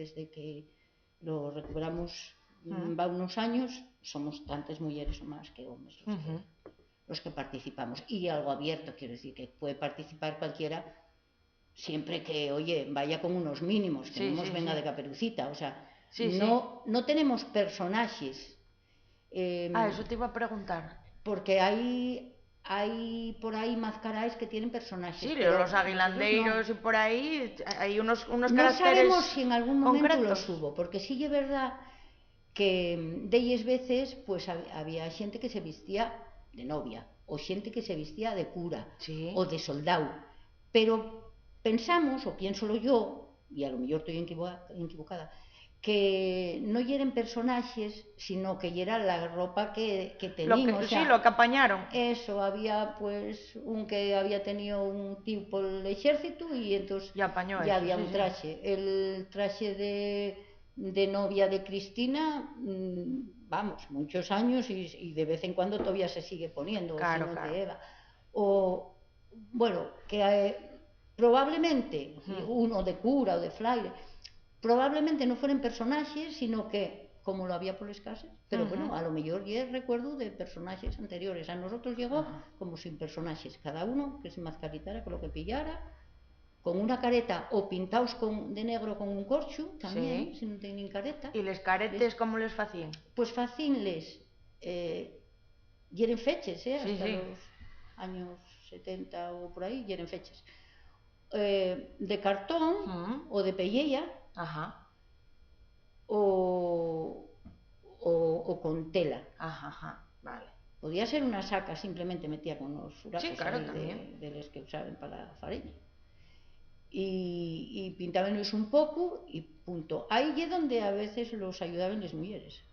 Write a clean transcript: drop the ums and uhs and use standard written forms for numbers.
desde que lo recuperamos va unos años, somos tantas mujeres o más que hombres los que participamos. Y algo abierto, quiero decir, que puede participar cualquiera, siempre que, oye, vaya con unos mínimos, que no nos venga de Caperucita, o sea, no tenemos personajes. Eso te iba a preguntar. Porque hay por ahí mascaráis que tienen personajes. Sí, pero los aguilandeiros y por ahí hay unos caracteres. No sabemos si en algún momento concretos. los hubo, porque sí es verdad que de ellas veces pues había gente que se vestía de novia, o gente que se vestía de cura, o de soldado, pero pensamos, o piénsolo yo, y a lo mejor estoy equivocada, que no eran personajes, sino que era la ropa que tenían. Lo que apañaron. Eso, había pues un que había tenido un tío por el ejército y entonces ya había un traje. El traje de novia de Cristina, vamos, muchos años y de vez en cuando todavía se sigue poniendo, claro, sino de Eva. O, bueno, que probablemente uno de cura o de fraile, probablemente no fueran personajes, sino que, como lo había por las casas, pero bueno, a lo mejor yo recuerdo de personajes anteriores. A nosotros llegó como sin personajes, cada uno que se mascaritara con lo que pillara, con una careta o pintados de negro con un corcho también, si no tienen careta. ¿Y les caretes cómo les facían? Pues facíanles, yeren feches, hasta los años 70 o por ahí, yeren feches. De cartón o de pellella, o con tela. Vale. Podía ser una saca simplemente metida con los furacos de los que usaban para la farina. Y pintaban un poco y punto. Ahí es donde a veces los ayudaban las mujeres.